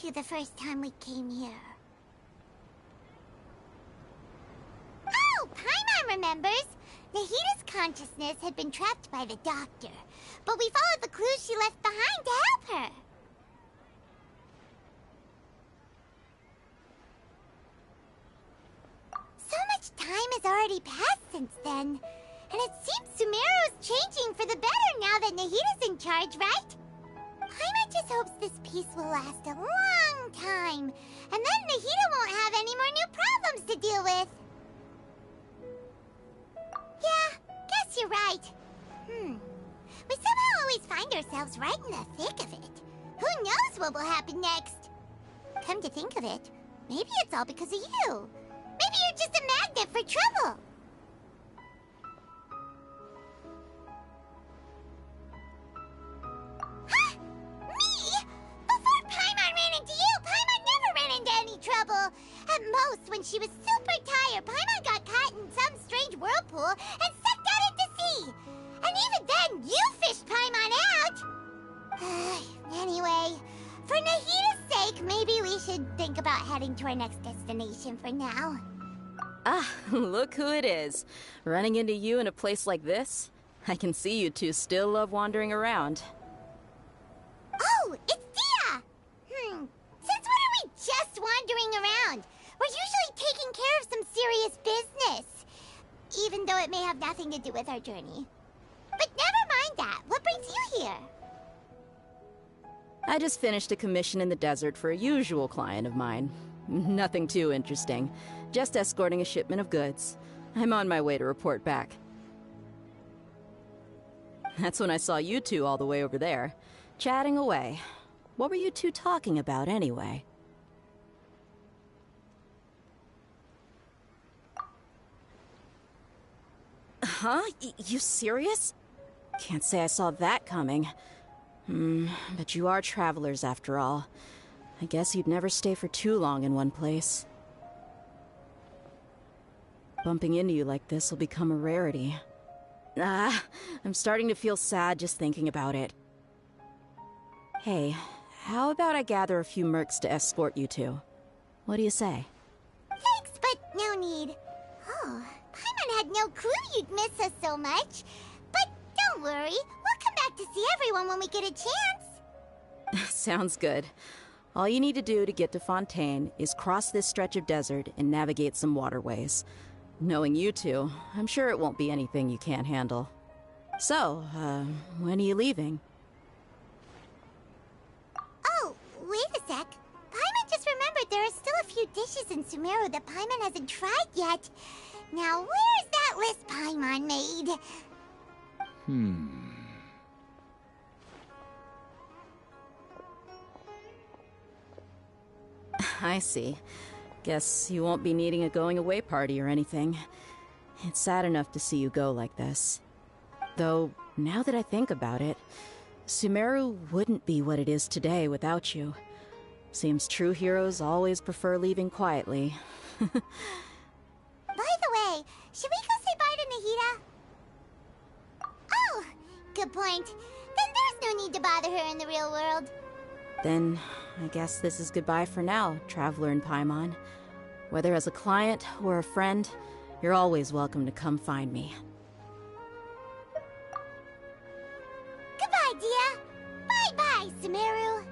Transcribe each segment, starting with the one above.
to the first time we came here. Oh, Paimon remembers! Nahita's consciousness had been trapped by the doctor, but we followed the clues she left behind to help her. So much time has already passed since then, and it seems Sumeru's changing for the better now that Nahita's in charge, right? Paimon just hopes this peace will last a long time, and then Nahita won't have any more new problems to deal with. Yeah, guess you're right. We somehow always find ourselves right in the thick of it. Who knows what will happen next? Come to think of it, maybe it's all because of you. Maybe you're just a magnet for trouble. Huh? Me? Before Paimon ran into you, Paimon never ran into any trouble. At most, when she was super tired, Paimon got caught in some strange whirlpool and sucked out into sea. And even then, you fished Paimon out. Anyway, for Nahita's sake, maybe we should think about heading to our next destination for now. Ah, look who it is. Running into you in a place like this? I can see you two still love wandering around. Oh, it's Dia! Since when are we just wandering around? We're usually taking care of some serious business. Even though it may have nothing to do with our journey. But never mind that. What brings you here? I just finished a commission in the desert for a usual client of mine. Nothing too interesting. Just escorting a shipment of goods. I'm on my way to report back. That's when I saw you two all the way over there, chatting away. What were you two talking about anyway? Huh? You serious? Can't say I saw that coming. But you are travelers after all. I guess you'd never stay for too long in one place. Bumping into you like this will become a rarity. I'm starting to feel sad just thinking about it. Hey, how about I gather a few mercs to escort you two? What do you say? Thanks, but no need. Oh, Paimon had no clue you'd miss us so much. But don't worry, we'll come back to see everyone when we get a chance. Sounds good. All you need to do to get to Fontaine is cross this stretch of desert and navigate some waterways. Knowing you two, I'm sure it won't be anything you can't handle. So, when are you leaving? Oh, wait a sec. Paimon just remembered there are still a few dishes in Sumeru that Paimon hasn't tried yet. Now, where's that list Paimon made? I see. Guess you won't be needing a going-away party or anything. It's sad enough to see you go like this. Though, now that I think about it, Sumeru wouldn't be what it is today without you. Seems true heroes always prefer leaving quietly. By the way, should we go say bye to Nahita? Oh, good point. Then there's no need to bother her in the real world. Then, I guess this is goodbye for now, Traveler in Paimon. Whether as a client or a friend, you're always welcome to come find me. Goodbye, Dia. Bye-bye, Sumeru.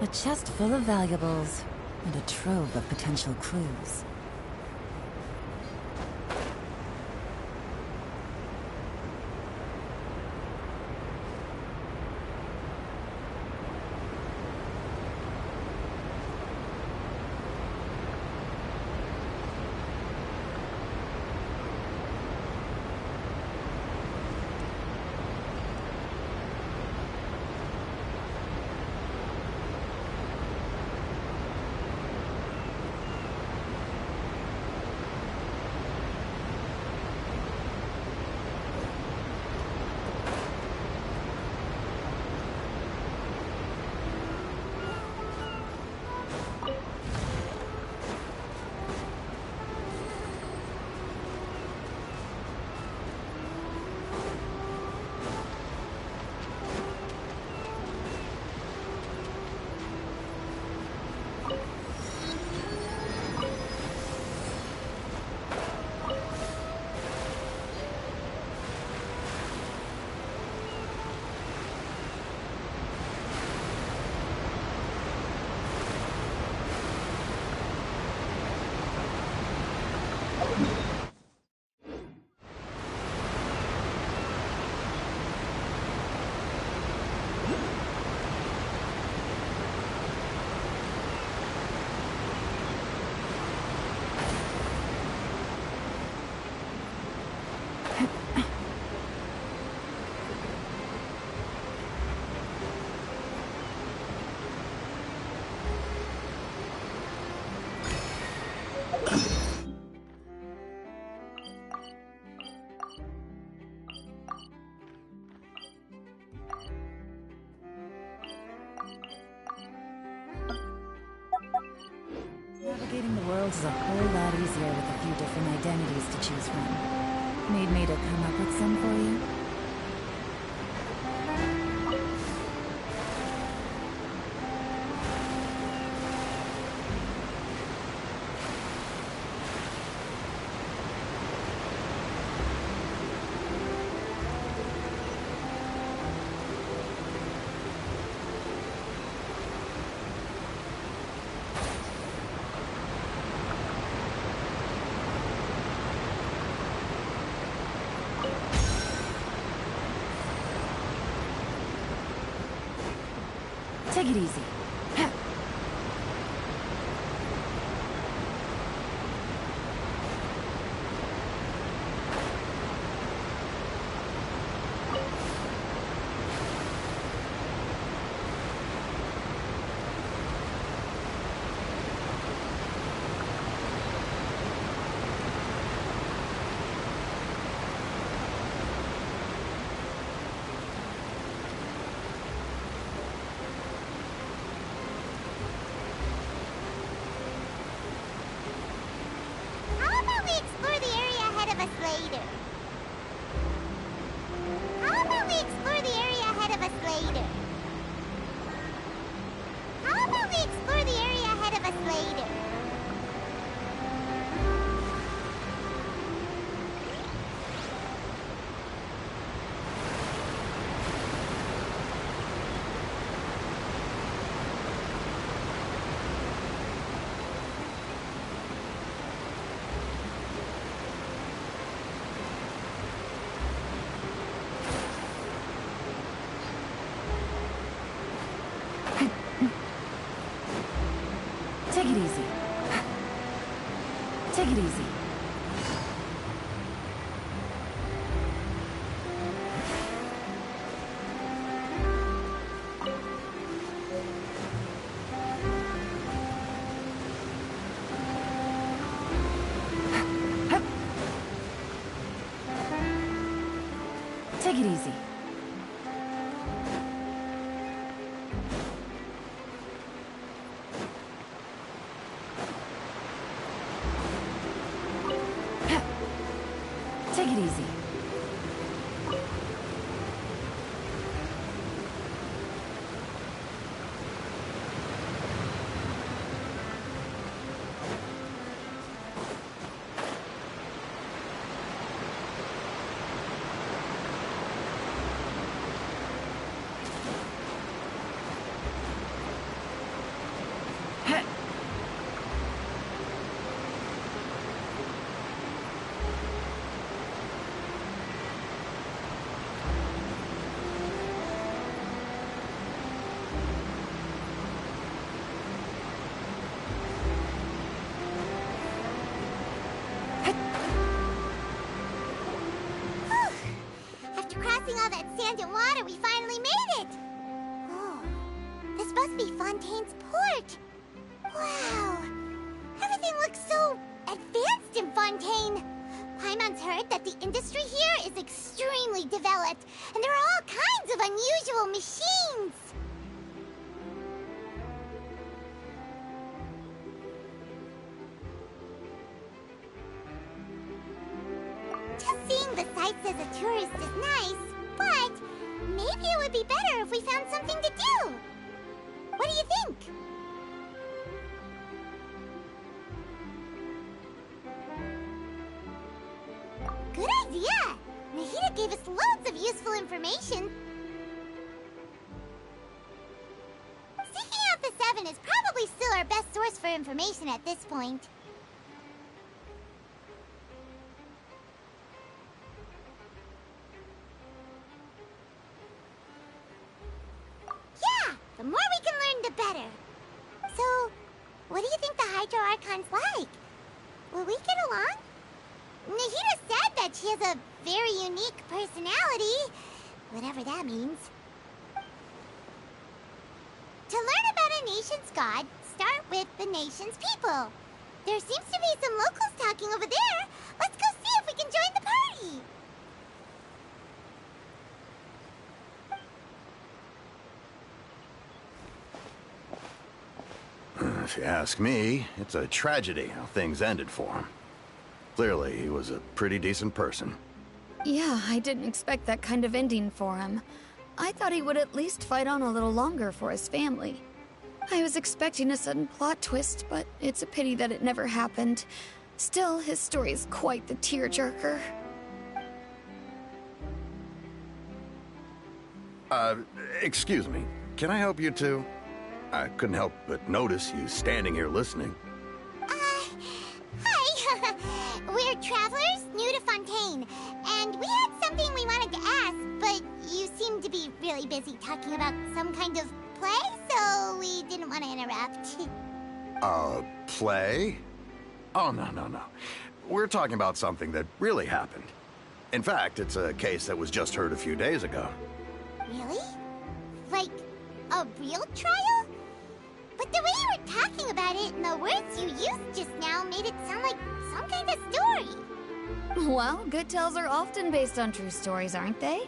A chest full of valuables, and a trove of potential clues. Navigating the world is a whole lot easier with a few different identities to choose from. Need me to come up with some for you? Take it easy. How about we explore the area ahead of us later? How about we explore the area ahead of us later? How about we explore the area ahead of us later? Take it easy. Take it easy. Take it easy. Take it easy. passing all that sand and water, we finally made it! Oh, this must be Fontaine's port. Wow, everything looks so advanced in Fontaine. Paimon's heard that the industry here is extremely developed, and there are all kinds of unusual machines. Just seeing the sights as a tourist is nice, but maybe it would be better if we found something to do. What do you think? Good idea! Nahida gave us loads of useful information. Seeking out the Seven is probably still our best source for information at this point. Yeah! The more we can learn, the better. So, what do you think the Hydro Archon's like? Will we get along? Nahida said that she has a very unique personality, whatever that means. To learn about a nation's god, start with the nation's people. There seems to be some locals talking over there. Let's go see if we can join the party. If you ask me, it's a tragedy how things ended for him. Clearly, he was a pretty decent person. Yeah, I didn't expect that kind of ending for him. I thought he would at least fight on a little longer for his family. I was expecting a sudden plot twist, but it's a pity that it never happened. Still, his story is quite the tearjerker. Excuse me. Can I help you too? I couldn't help but notice you standing here listening. Hi. We're travelers new to Fontaine, and we had something we wanted to ask, but you seemed to be really busy talking about some kind of play, so we didn't want to interrupt. Play? Oh, no. We're talking about something that really happened. In fact, it's a case that was just heard a few days ago. Really? Like, a real trial? But the way you were talking about it and the words you used just now made it sound like some kind of story. Well, good tales are often based on true stories, aren't they?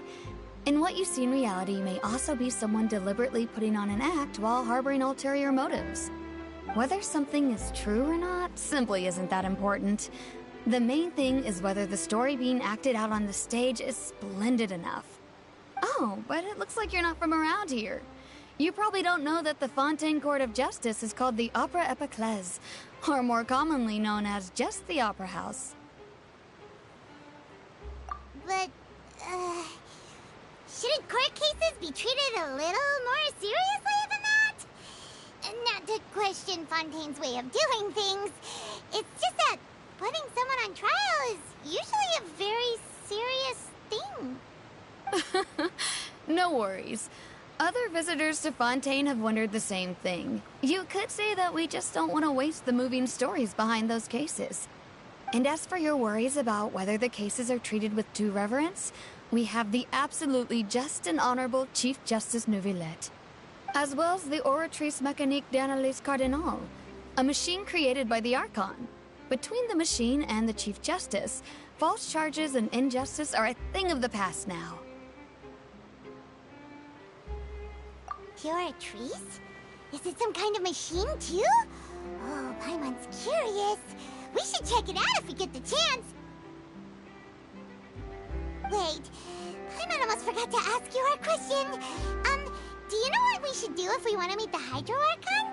And what you see in reality may also be someone deliberately putting on an act while harboring ulterior motives. Whether something is true or not simply isn't that important. The main thing is whether the story being acted out on the stage is splendid enough. Oh, but it looks like you're not from around here. You probably don't know that the Fontaine Court of Justice is called the Opera Epiclese, or more commonly known as just the Opera House. But, shouldn't court cases be treated a little more seriously than that? Not to question Fontaine's way of doing things. It's just that putting someone on trial is usually a very serious thing. No worries. Other visitors to Fontaine have wondered the same thing. You could say that we just don't want to waste the moving stories behind those cases. And as for your worries about whether the cases are treated with due reverence, we have the absolutely just and honorable Chief Justice Neuvillette, as well as the Oratrice Mécanique d'Analyse Cardinal, a machine created by the Archon. Between the machine and the Chief Justice, false charges and injustice are a thing of the past now. Oratrice? Is it some kind of machine, too? Oh, Paimon's curious. We should check it out if we get the chance. Wait, Paimon almost forgot to ask you our question. Do you know what we should do if we want to meet the Hydro Archon?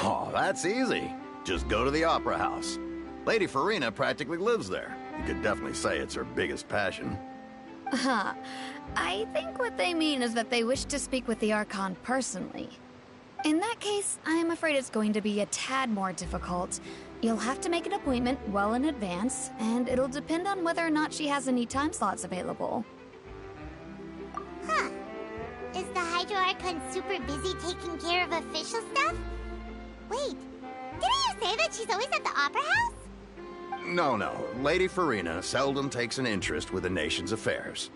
Oh, that's easy. Just go to the Opera House. Lady Farina practically lives there. You could definitely say it's her biggest passion. I think what they mean is that they wish to speak with the Archon personally. In that case, I'm afraid it's going to be a tad more difficult. You'll have to make an appointment well in advance, and it'll depend on whether or not she has any time slots available. Huh. Is the Hydro Archon super busy taking care of official stuff? Wait, didn't you say that she's always at the Opera House? No, no. Lady Farina seldom takes an interest with the nation's affairs.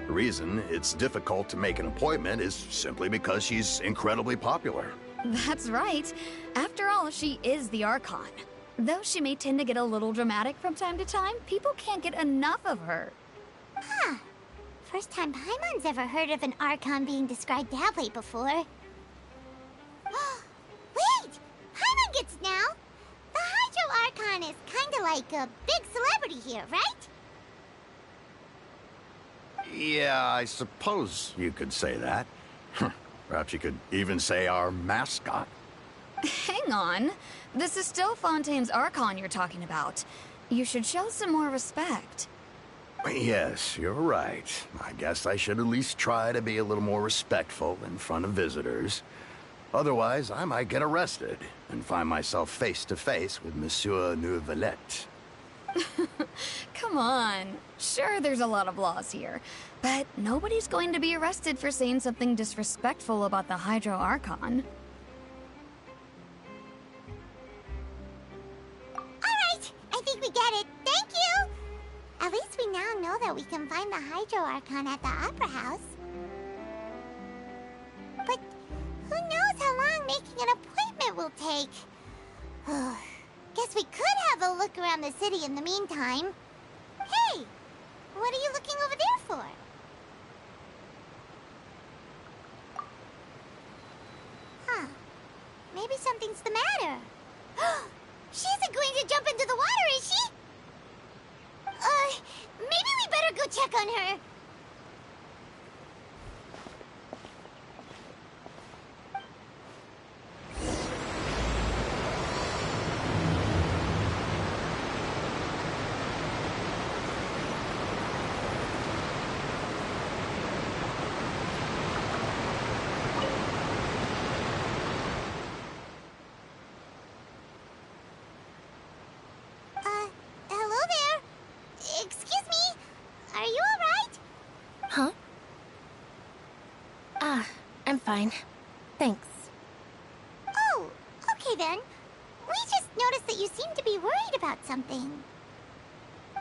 The reason it's difficult to make an appointment is simply because she's incredibly popular. That's right. After all, she is the Archon. Though she may tend to get a little dramatic from time to time, people can't get enough of her. Huh. First time Paimon's ever heard of an Archon being described that way before. Wait! Paimon gets now! The Hydro Archon is kinda like a big celebrity here, right? Yeah, I suppose you could say that. Perhaps you could even say our mascot. Hang on. This is still Fontaine's Archon you're talking about. You should show some more respect. Yes, you're right. I guess I should at least try to be a little more respectful in front of visitors. Otherwise, I might get arrested and find myself face to face with Monsieur Neuvillette. Come on. Sure, there's a lot of laws here, but nobody's going to be arrested for saying something disrespectful about the Hydro Archon. Alright, I think we get it. Thank you! At least we now know that we can find the Hydro Archon at the Opera House. But who knows how long making an appointment will take? Guess we could have a look around the city in the meantime. Hey! What are you looking over there for? Huh. Maybe something's the matter. She isn't going to jump into the water, is she? Maybe we better go check on her. Hello there. Excuse me. Are you alright? Huh? I'm fine. Thanks. Oh, okay then. We just noticed that you seem to be worried about something.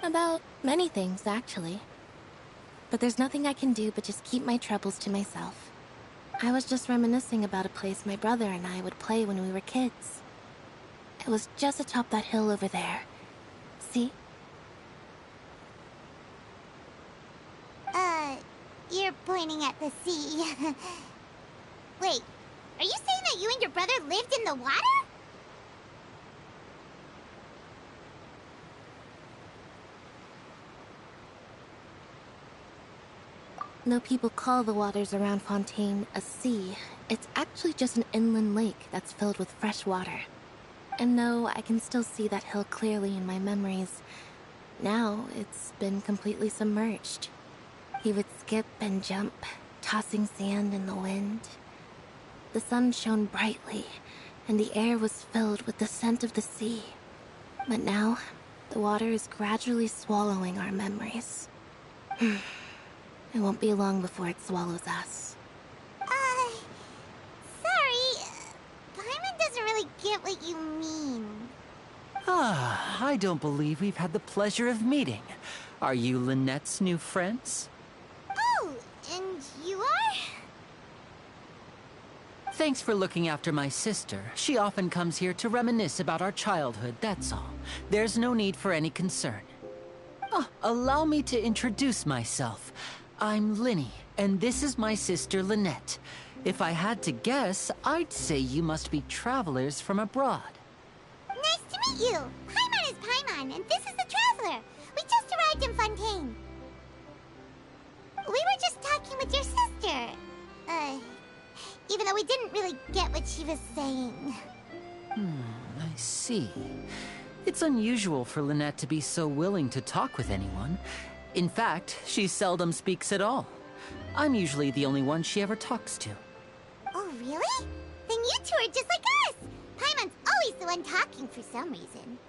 About many things, actually. But there's nothing I can do but just keep my troubles to myself. I was just reminiscing about a place my brother and I would play when we were kids. It was just atop that hill over there. See? You're pointing at the sea. Wait, are you saying that you and your brother lived in the water? Though people call the waters around Fontaine a sea, it's actually just an inland lake that's filled with fresh water. And though I can still see that hill clearly in my memories, now it's been completely submerged. He would skip and jump, tossing sand in the wind. The sun shone brightly, and the air was filled with the scent of the sea. But now, the water is gradually swallowing our memories. It won't be long before it swallows us. Sorry. Paimon doesn't really get what you mean. I don't believe we've had the pleasure of meeting. Are you Lynette's new friends? Oh, and you are? Thanks for looking after my sister. She often comes here to reminisce about our childhood, that's all. There's no need for any concern. Allow me to introduce myself. I'm Linny, and this is my sister Lynette. If I had to guess, I'd say you must be travelers from abroad. Nice to meet you. Paimon is Paimon, and this is the Traveler. We just arrived in Fontaine. We were just talking with your sister. Even though we didn't really get what she was saying. I see. It's unusual for Lynette to be so willing to talk with anyone. In fact, she seldom speaks at all. I'm usually the only one she ever talks to. Oh, really? Then you two are just like us. Paimon's always the one talking for some reason.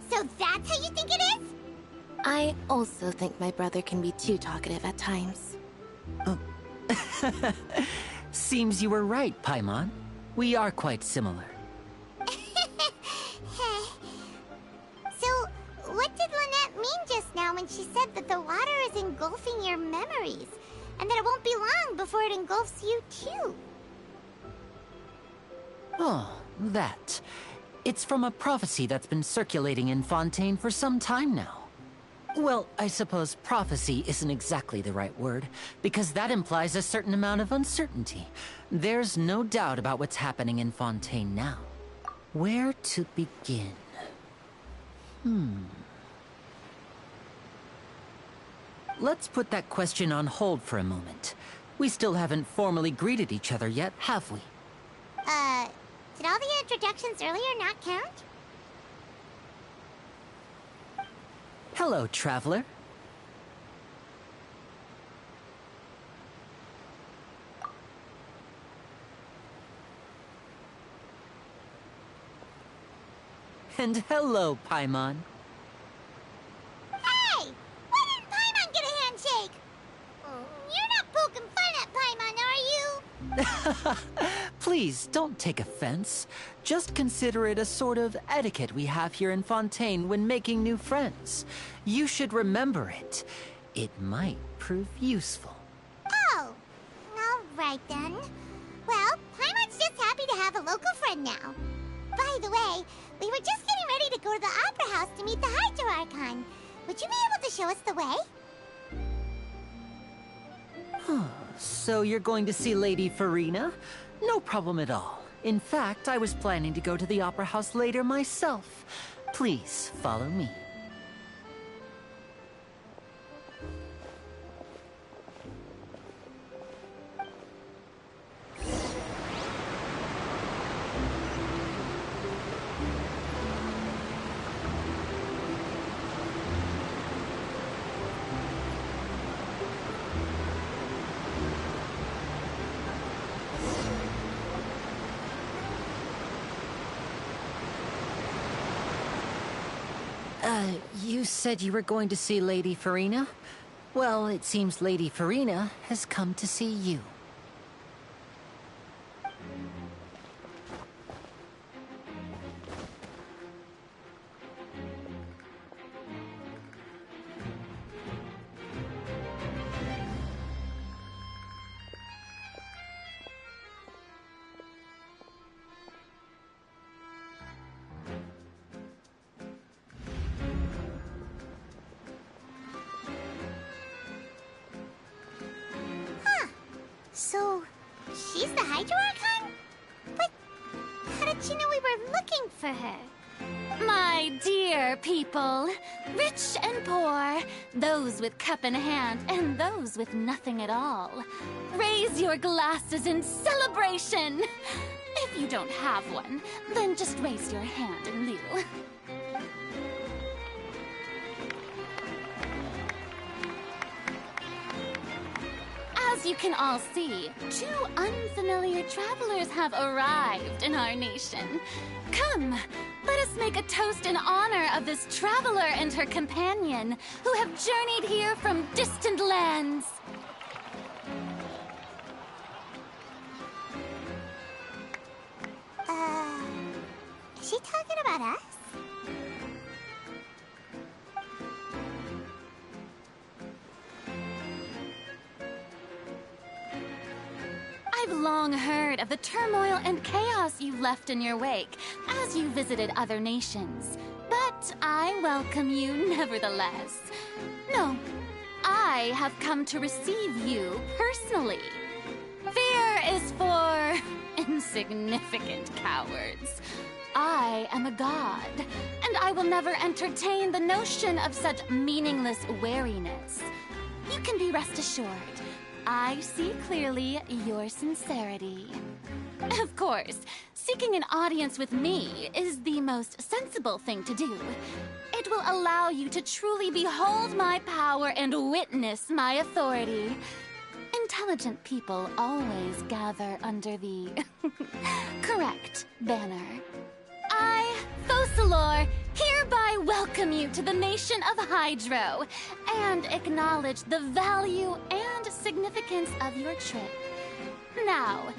So that's how you think it is? I also think my brother can be too talkative at times. Seems you were right, Paimon. We are quite similar. So, what did Lynette mean just now when she said that the water is engulfing your memories? And that it won't be long before it engulfs you too? Oh, that. It's from a prophecy that's been circulating in Fontaine for some time now. Well, I suppose prophecy isn't exactly the right word, because that implies a certain amount of uncertainty. There's no doubt about what's happening in Fontaine now. Where to begin? Let's put that question on hold for a moment. We still haven't formally greeted each other yet, have we? Did all the introductions earlier not count? Hello, traveler. And hello, Paimon. Hey! Why didn't Paimon get a handshake? You're not poking fun at Paimon, are you? Please, don't take offense. Just consider it a sort of etiquette we have here in Fontaine when making new friends. You should remember it. It might prove useful. Oh, all right then. Well, Paimon's just happy to have a local friend now. By the way, we were just getting ready to go to the Opera House to meet the Hydro Archon. Would you be able to show us the way? So you're going to see Lady Farina? No problem at all. In fact, I was planning to go to the Opera House later myself. Please, follow me. You said you were going to see Lady Farina? Well, it seems Lady Farina has come to see you. So, she's the Hydro Archon? But how did she know we were looking for her? My dear people, rich and poor, those with cup in hand and those with nothing at all, raise your glasses in celebration. If you don't have one, then just raise your hand in lieu. As you can all see, two unfamiliar travelers have arrived in our nation. Come, let us make a toast in honor of this traveler and her companion who have journeyed here from distant lands. Is she talking about us? I've long heard of the turmoil and chaos you left in your wake as you visited other nations. But I welcome you nevertheless. No, I have come to receive you personally. Fear is for insignificant cowards. I am a god, and I will never entertain the notion of such meaningless wariness. You can be rest assured. I see clearly your sincerity. Of course, seeking an audience with me is the most sensible thing to do. It will allow you to truly behold my power and witness my authority. Intelligent people always gather under the correct banner. I, Focalor, hereby welcome you to the nation of Hydro and acknowledge the value and significance of your trip. Now,